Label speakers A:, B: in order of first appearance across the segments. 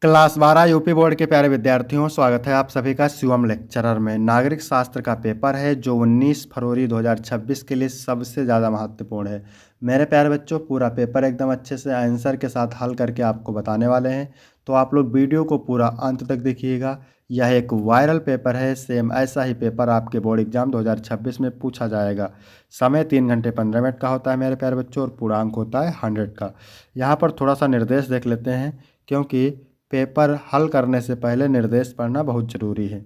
A: Class 12 UP board के प्यारे विद्यार्थियों, स्वागत है आप सभी का शिवम लेक्चरर में। नागरिक शास्त्र का पेपर है जो 19 फरवरी 2026 के लिए सबसे ज़्यादा महत्वपूर्ण है। मेरे प्यारे बच्चों, पूरा पेपर एकदम अच्छे से आंसर के साथ हल करके आपको बताने वाले हैं, तो आप लोग वीडियो को पूरा अंत तक देखिएगा। यह एक वायरल पेपर है, सेम ऐसा ही पेपर आपके बोर्ड एग्जाम 2026 में पूछा जाएगा। समय 3 घंटे 15 मिनट का होता है मेरे प्यारे बच्चों, और पूर्णांक होता है 100 का। यहाँ पर थोड़ा सा निर्देश देख लेते हैं, क्योंकि पेपर हल करने से पहले निर्देश पढ़ना बहुत जरूरी है।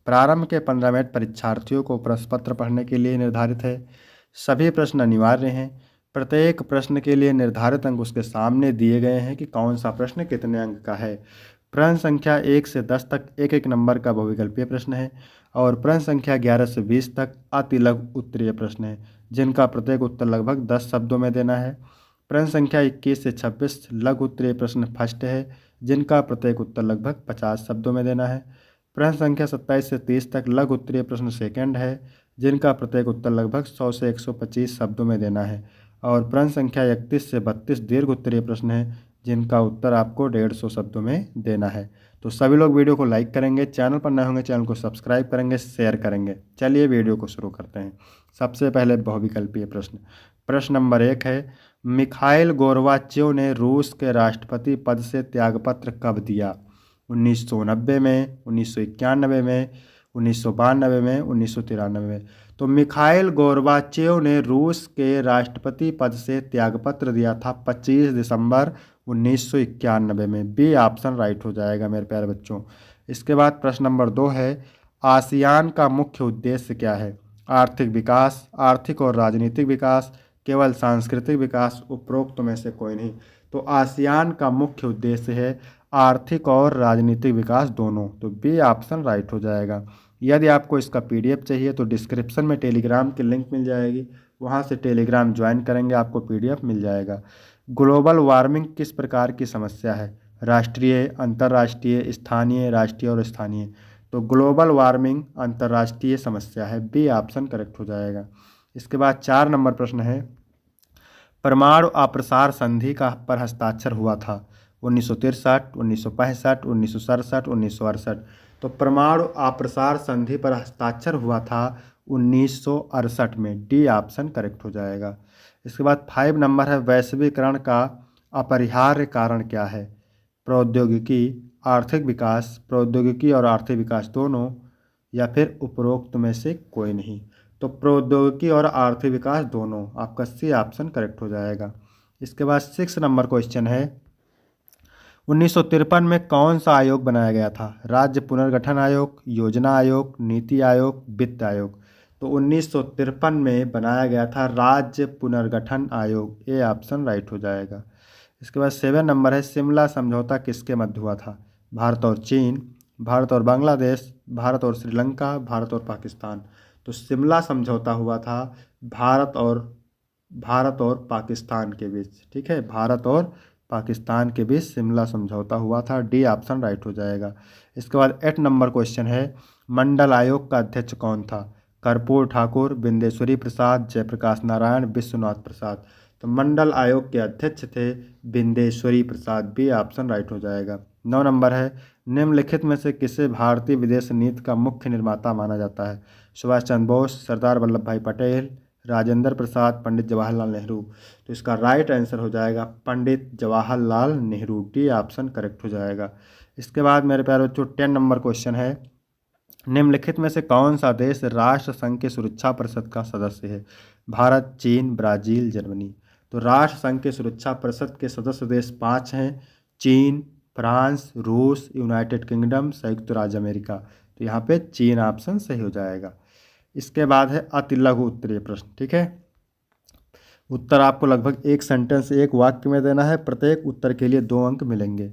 A: प्रारंभ के 15 मिनट परीक्षार्थियों को प्रश्न पत्र पढ़ने के लिए निर्धारित है। सभी प्रश्न अनिवार्य हैं। प्रत्येक प्रश्न के लिए निर्धारित अंक उसके सामने दिए गए हैं कि कौन सा प्रश्न कितने अंक का है। प्रश्न संख्या 1 से 10 तक एक एक नंबर का बहुविकल्पीय प्रश्न है, और प्रश्न संख्या 11 से 20 तक अति लघु उत्तरीय प्रश्न है, जिनका प्रत्येक उत्तर लगभग 10 शब्दों में देना है। प्रश्न संख्या 21 से 26 लघु उत्तरीय प्रश्न फर्स्ट है, जिनका प्रत्येक उत्तर लगभग 50 शब्दों में देना है। प्रश्न संख्या 27 से 30 तक लघु उत्तरीय प्रश्न सेकंड है, जिनका प्रत्येक उत्तर लगभग 100 से 125 शब्दों में देना है। और प्रश्न संख्या 31 से 32 दीर्घ उत्तरीय प्रश्न है, जिनका उत्तर आपको 150 शब्दों में देना है। तो सभी लोग वीडियो को लाइक करेंगे, चैनल पर नए होंगे चैनल को सब्सक्राइब करेंगे, शेयर करेंगे। चलिए वीडियो को शुरू करते हैं। सबसे पहले बहुविकल्पीय प्रश्न। प्रश्न नंबर 1 है, मिखाइल गोर्बाचेव ने रूस के राष्ट्रपति पद से त्यागपत्र कब दिया? 1990 में, 1991 में, 1992 में, 1993 में। तो मिखाइल गोर्बाचेव ने रूस के राष्ट्रपति पद से त्यागपत्र दिया था 25 दिसंबर 1991 में। बी ऑप्शन राइट हो जाएगा मेरे प्यारे बच्चों। इसके बाद प्रश्न नंबर 2 है, आसियान का मुख्य उद्देश्य क्या है? आर्थिक विकास, आर्थिक और राजनीतिक विकास, केवल सांस्कृतिक विकास, उपरोक्त में से कोई नहीं। तो आसियान का मुख्य उद्देश्य है आर्थिक और राजनीतिक विकास दोनों, तो बी ऑप्शन राइट हो जाएगा। यदि आपको इसका पीडीएफ चाहिए तो डिस्क्रिप्शन में टेलीग्राम की लिंक मिल जाएगी, वहां से टेलीग्राम ज्वाइन करेंगे, आपको पीडीएफ मिल जाएगा। ग्लोबल वार्मिंग किस प्रकार की समस्या है? राष्ट्रीय, अंतर्राष्ट्रीय, स्थानीय, राष्ट्रीय और स्थानीय। तो ग्लोबल वार्मिंग अंतर्राष्ट्रीय समस्या है, बी ऑप्शन करेक्ट हो जाएगा। इसके बाद 4 नंबर प्रश्न है, परमाणु अप्रसार संधि का पर हस्ताक्षर हुआ था 1963, 1965, 1967, 1968। तो परमाणु अप्रसार संधि पर हस्ताक्षर हुआ था 1968 में, डी ऑप्शन करेक्ट हो जाएगा। इसके बाद 5 नंबर है, वैश्वीकरण का अपरिहार्य कारण क्या है? प्रौद्योगिकी, आर्थिक विकास, प्रौद्योगिकी और आर्थिक विकास दोनों, या फिर उपरोक्त में से कोई नहीं। तो प्रौद्योगिकी और आर्थिक विकास दोनों, आपका सी ऑप्शन करेक्ट हो जाएगा। इसके बाद 6 नंबर क्वेश्चन है, 1953 में कौन सा आयोग बनाया गया था? राज्य पुनर्गठन आयोग, योजना आयोग, नीति आयोग, वित्त आयोग। तो 1953 में बनाया गया था राज्य पुनर्गठन आयोग, ए ऑप्शन राइट हो जाएगा। इसके बाद 7 नंबर है, शिमला समझौता किसके मध्य हुआ था? भारत और चीन, भारत और बांग्लादेश, भारत और श्रीलंका, भारत और पाकिस्तान। तो शिमला समझौता हुआ था भारत और पाकिस्तान के बीच, ठीक है, भारत और पाकिस्तान के बीच शिमला समझौता हुआ था, डी ऑप्शन राइट हो जाएगा। इसके बाद 8 नंबर क्वेश्चन है, मंडल आयोग का अध्यक्ष कौन था? कर्पूर ठाकुर, बिंदेश्वरी प्रसाद, जयप्रकाश नारायण, विश्वनाथ प्रसाद। तो मंडल आयोग के अध्यक्ष थे बिंदेश्वरी प्रसाद, बी ऑप्शन राइट हो जाएगा। 9 नंबर है, निम्नलिखित में से किसे भारतीय विदेश नीति का मुख्य निर्माता माना जाता है? सुभाष चंद्र बोस, सरदार वल्लभ भाई पटेल, राजेंद्र प्रसाद, पंडित जवाहरलाल नेहरू। तो इसका राइट आंसर हो जाएगा Pandit Jawaharlal Nehru, D option correct हो जाएगा। इसके बाद मेरे प्यारे बच्चों 10 नंबर क्वेश्चन है, निम्नलिखित में से कौन सा देश राष्ट्र संघ के सुरक्षा परिषद का सदस्य है? भारत, चीन, ब्राजील, जर्मनी। तो राष्ट्र संघ के सुरक्षा परिषद के सदस्य देश 5 हैं, चीन, फ्रांस, रूस, यूनाइटेड किंगडम, संयुक्त राज्य अमेरिका। तो यहाँ पे चीन ऑप्शन सही हो जाएगा। इसके बाद है अति लघु उत्तरीय प्रश्न, ठीक है। उत्तर आपको लगभग एक सेंटेंस, एक वाक्य में देना है, प्रत्येक उत्तर के लिए 2 अंक मिलेंगे।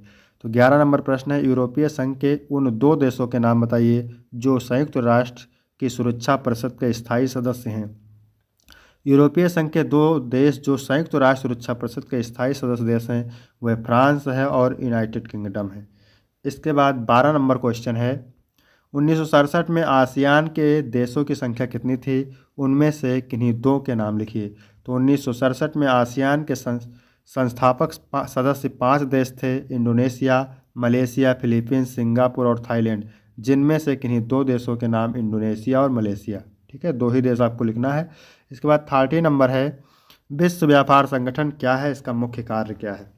A: तो 11 नंबर प्रश्न है, यूरोपीय संघ के उन 2 देशों के नाम बताइए जो संयुक्त राष्ट्र की सुरक्षा परिषद के स्थायी सदस्य हैं। यूरोपीय संघ के 2 देश जो संयुक्त राष्ट्र सुरक्षा परिषद के स्थायी सदस्य देश हैं वह फ्रांस है और यूनाइटेड किंगडम है। इसके बाद 12 नंबर क्वेश्चन है, 1967 में आसियान के देशों की संख्या कितनी थी? उनमें से किन्हीं 2 के नाम लिखिए। तो 1967 में आसियान के संस्थापक सदस्य 5 देश थे, इंडोनेशिया, मलेशिया, फिलीपींस, सिंगापुर और थाईलैंड, जिनमें से किन्हीं दो देशों के नाम इंडोनेशिया और मलेशिया। ठीक है, दो ही देश आपको लिखना है। इसके बाद 30 नंबर है, विश्व व्यापार संगठन क्या है, इसका मुख्य कार्य क्या है।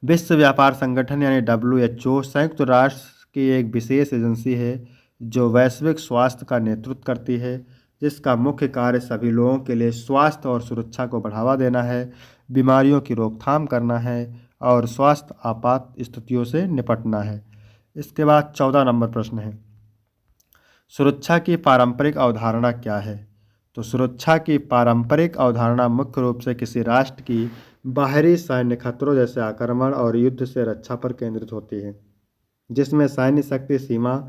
A: विश्व व्यापार संगठन यानी WHO संयुक्त राष्ट्र की एक विशेष एजेंसी है जो वैश्विक स्वास्थ्य का नेतृत्व करती है, जिसका मुख्य कार्य सभी लोगों के लिए स्वास्थ्य और सुरक्षा को बढ़ावा देना है, बीमारियों की रोकथाम करना है और स्वास्थ्य आपात स्थितियों से निपटना है। इसके बाद 14 नंबर प्रश्न है, सुरक्षा की पारंपरिक अवधारणा क्या है। तो सुरक्षा की पारंपरिक अवधारणा मुख्य रूप से किसी राष्ट्र की बाहरी सैन्य खतरों जैसे आक्रमण और युद्ध से रक्षा पर केंद्रित होती है, जिसमें सैन्य शक्ति, सीमा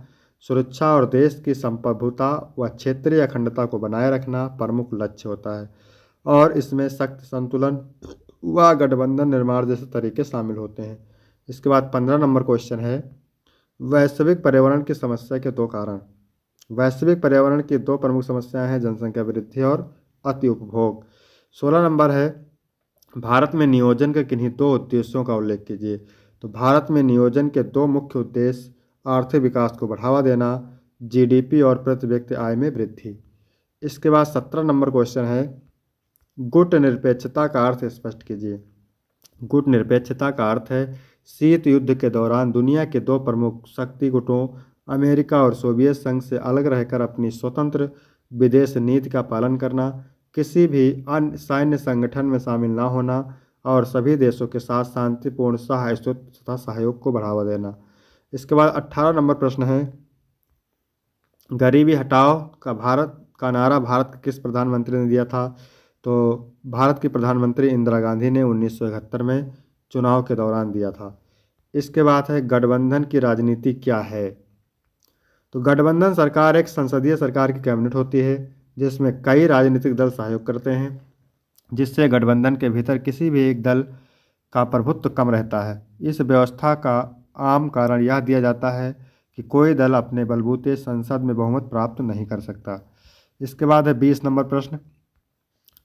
A: सुरक्षा और देश की संप्रभुता व क्षेत्रीय अखंडता को बनाए रखना प्रमुख लक्ष्य होता है, और इसमें शक्ति संतुलन व गठबंधन निर्माण जैसे तरीके शामिल होते हैं। इसके बाद 15 नंबर क्वेश्चन है, वैश्विक पर्यावरण की समस्या के दो कारण। वैश्विक पर्यावरण की दो प्रमुख समस्याएं हैं, जनसंख्या वृद्धि और अति उपभोग। 16 नंबर है, भारत में नियोजन के किन्हीं दो उद्देश्यों का उल्लेख कीजिए। तो भारत में नियोजन के दो मुख्य उद्देश्य आर्थिक विकास को बढ़ावा देना, GDP और प्रति व्यक्ति आय में वृद्धि। इसके बाद 17 नंबर क्वेश्चन है, गुट निरपेक्षता का अर्थ स्पष्ट कीजिए। गुट निरपेक्षता का अर्थ है शीत युद्ध के दौरान दुनिया के दो प्रमुख शक्ति गुटों अमेरिका और सोवियत संघ से अलग रहकर अपनी स्वतंत्र विदेश नीति का पालन करना, किसी भी अन्य सैन्य संगठन में शामिल न होना और सभी देशों के साथ शांतिपूर्ण सहास्तित्व तथा सहयोग को बढ़ावा देना। इसके बाद 18 नंबर प्रश्न है, गरीबी हटाओ का नारा भारत के किस प्रधानमंत्री ने दिया था। तो भारत की प्रधानमंत्री इंदिरा गांधी ने 1971 में चुनाव के दौरान दिया था। इसके बाद है, गठबंधन की राजनीति क्या है। तो गठबंधन सरकार एक संसदीय सरकार की कैबिनेट होती है जिसमें कई राजनीतिक दल सहयोग करते हैं, जिससे गठबंधन के भीतर किसी भी एक दल का प्रभुत्व कम रहता है। इस व्यवस्था का आम कारण यह दिया जाता है कि कोई दल अपने बलबूते संसद में बहुमत प्राप्त नहीं कर सकता। इसके बाद है 20 नंबर प्रश्न,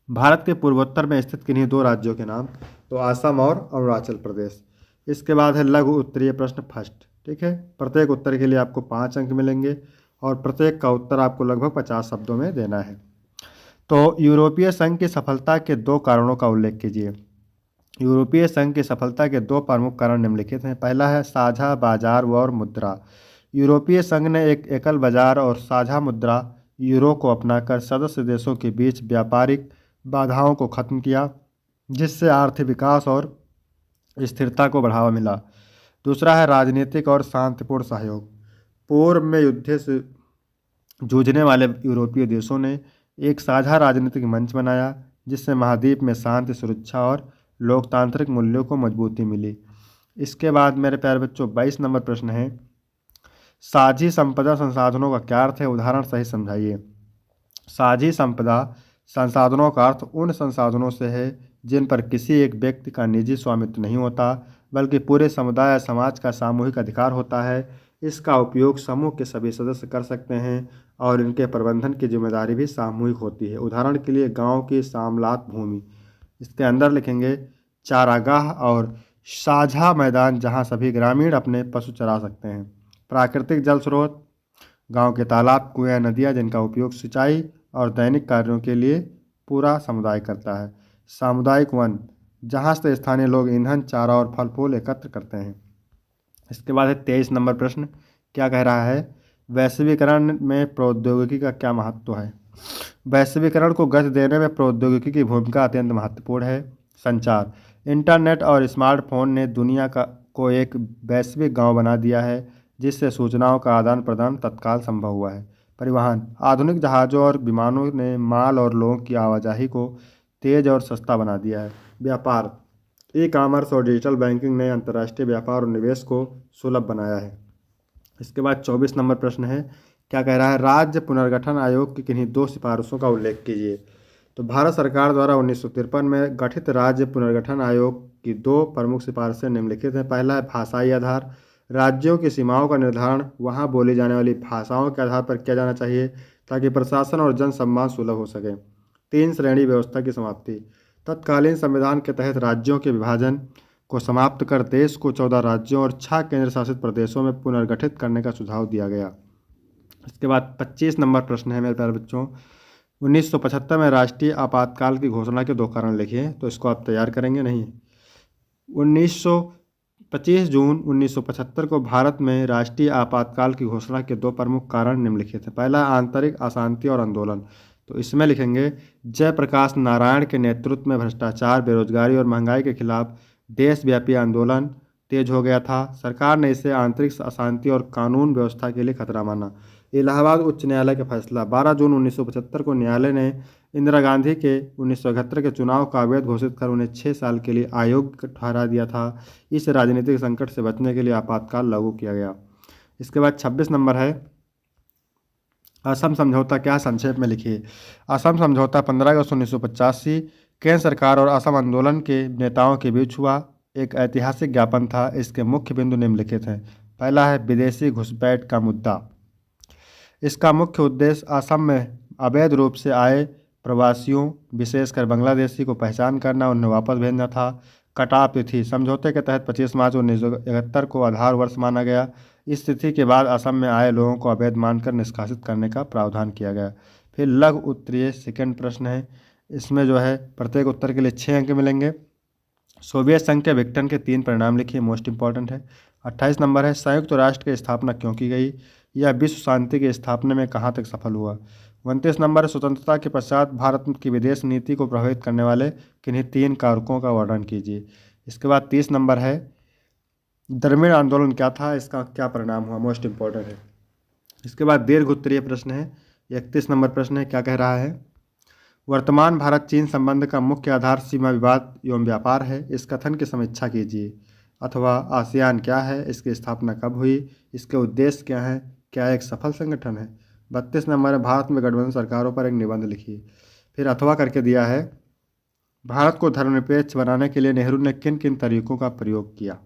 A: भारत के पूर्वोत्तर में स्थित किन्हीं दो राज्यों के नाम। तो असम और अरुणाचल प्रदेश। इसके बाद है लघु उत्तरीय प्रश्न फर्स्ट। ठीक है, प्रत्येक उत्तर के लिए आपको 5 अंक मिलेंगे और प्रत्येक का उत्तर आपको लगभग 50 शब्दों में देना है। तो यूरोपीय संघ की सफलता के दो कारणों का उल्लेख कीजिए। यूरोपीय संघ की सफलता के दो प्रमुख कारण निम्नलिखित हैं। पहला है साझा बाजार और मुद्रा। यूरोपीय संघ ने एक एकल बाजार और साझा मुद्रा यूरो को अपनाकर सदस्य देशों के बीच व्यापारिक बाधाओं को खत्म किया, जिससे आर्थिक विकास और स्थिरता को बढ़ावा मिला। दूसरा है राजनीतिक और शांतिपूर्ण सहयोग। पूर्व में युद्ध से जूझने वाले यूरोपीय देशों ने एक साझा राजनीतिक मंच बनाया, जिससे महाद्वीप में शांति, सुरक्षा और लोकतांत्रिक मूल्यों को मजबूती मिली। इसके बाद मेरे प्यारे बच्चों 22 नंबर प्रश्न है, साझी संपदा संसाधनों का क्या अर्थ है, उदाहरण सही समझाइए। साझी संपदा संसाधनों का अर्थ उन संसाधनों से है जिन पर किसी एक व्यक्ति का निजी स्वामित्व नहीं होता, बल्कि पूरे समुदाय या समाज का सामूहिक अधिकार होता है। इसका उपयोग समूह के सभी सदस्य कर सकते हैं और इनके प्रबंधन की जिम्मेदारी भी सामूहिक होती है। उदाहरण के लिए गांव की सामलात भूमि, इसके अंदर लिखेंगे चारागाह और साझा मैदान जहां सभी ग्रामीण अपने पशु चरा सकते हैं। प्राकृतिक जल स्रोत, गांव के तालाब, कुएं, नदियां जिनका उपयोग सिंचाई और दैनिक कार्यों के लिए पूरा समुदाय करता है। सामुदायिक वन, जहां से स्थानीय लोग ईंधन, चारा और फल फूल एकत्र करते हैं। इसके बाद है 23 नंबर प्रश्न, क्या कह रहा है, वैश्वीकरण में प्रौद्योगिकी का क्या महत्व है। वैश्वीकरण को गति देने में प्रौद्योगिकी की भूमिका अत्यंत महत्वपूर्ण है। संचार, इंटरनेट और स्मार्टफोन ने दुनिया को एक वैश्विक गांव बना दिया है, जिससे सूचनाओं का आदान प्रदान तत्काल संभव हुआ है। परिवहन, आधुनिक जहाज़ों और विमानों ने माल और लोगों की आवाजाही को तेज और सस्ता बना दिया है। व्यापार, ई-कॉमर्स और डिजिटल बैंकिंग ने अंतर्राष्ट्रीय व्यापार और निवेश को सुलभ बनाया है। इसके बाद 24 नंबर प्रश्न है, क्या कह रहा है, राज्य पुनर्गठन आयोग की किन्हीं दो सिफारिशों का उल्लेख कीजिए। तो भारत सरकार द्वारा 1953 में गठित राज्य पुनर्गठन आयोग की दो प्रमुख सिफारिशें निम्नलिखित हैं। पहला है भाषाई आधार, राज्यों की सीमाओं का निर्धारण वहां बोली जाने वाली भाषाओं के आधार पर किया जाना चाहिए ताकि प्रशासन और जन सम्मान सुलभ हो सके। 3 श्रेणी व्यवस्था की समाप्ति, तत्कालीन संविधान के तहत राज्यों के विभाजन, को समाप्त कर देश को 14 राज्यों और 6 केंद्र शासित प्रदेशों में पुनर्गठित करने का सुझाव दिया गया। इसके बाद 25 नंबर प्रश्न है मेरे प्यारे बच्चों, 1975 में राष्ट्रीय आपातकाल की घोषणा के 2 कारण लिखिए। तो इसको आप तैयार करेंगे नहीं। 25 जून 1975 को भारत में राष्ट्रीय आपातकाल की घोषणा के 2 प्रमुख कारण निम्नलिखित थे। पहला, आंतरिक अशांति और आंदोलन। तो इसमें लिखेंगे, जयप्रकाश नारायण के नेतृत्व में भ्रष्टाचार, बेरोजगारी और महंगाई के खिलाफ देशव्यापी आंदोलन तेज हो गया था। सरकार ने इसे आंतरिक अशांति और कानून व्यवस्था के लिए खतरा माना। इलाहाबाद उच्च न्यायालय का फैसला, 12 जून 1975 को न्यायालय ने इंदिरा गांधी के 1971 के चुनाव का अवैध घोषित कर उन्हें 6 साल के लिए अयोग्य ठहरा दिया था। इस राजनीतिक संकट से बचने के लिए आपातकाल लागू किया गया। इसके बाद 26 नंबर है, असम समझौता क्या, संक्षेप में लिखिए। असम समझौता 15 अगस्त 1985 केंद्र सरकार और असम आंदोलन के नेताओं के बीच हुआ एक ऐतिहासिक ज्ञापन था। इसके मुख्य बिंदु निम्नलिखित हैं। पहला है विदेशी घुसपैठ का मुद्दा। इसका मुख्य उद्देश्य असम में अवैध रूप से आए प्रवासियों, विशेषकर बांग्लादेशी को पहचान करना, उन्हें वापस भेजना था। कटाव तिथि, समझौते के तहत 25 मार्च 1971 को आधार वर्ष माना गया। इस तिथि के बाद असम में आए लोगों को अवैध मानकर निष्कासित करने का प्रावधान किया गया। फिर लघु उत्तरीय सेकंड प्रश्न है, इसमें जो है प्रत्येक उत्तर के लिए 6 अंक मिलेंगे। सोवियत संघ के विघटन के 3 परिणाम लिखिए, मोस्ट इंपॉर्टेंट है। 28 नंबर है, संयुक्त राष्ट्र की स्थापना क्यों की गई, यह विश्व शांति की स्थापना में कहाँ तक सफल हुआ। 29 नंबर है, स्वतंत्रता के पश्चात भारत की विदेश नीति को प्रभावित करने वाले किन्हीं 3 कारकों का वर्णन कीजिए। इसके बाद 30 नंबर है, द्रविड़ आंदोलन क्या था, इसका क्या परिणाम हुआ, मोस्ट इंपॉर्टेंट है। इसके बाद दीर्घ उत्तरीय प्रश्न है, 31 नंबर प्रश्न है, क्या कह रहा है, वर्तमान भारत चीन संबंध का मुख्य आधार सीमा विवाद एवं व्यापार है। इस कथन की समीक्षा कीजिए। अथवा आसियान क्या है, इसकी स्थापना कब हुई, इसके उद्देश्य क्या हैं, क्या एक सफल संगठन है। 32 नंबर है, भारत में गठबंधन सरकारों पर एक निबंध लिखिए। फिर अथवा करके दिया है, भारत को धर्मनिरपेक्ष बनाने के लिए नेहरू ने किन किन तरीकों का प्रयोग किया।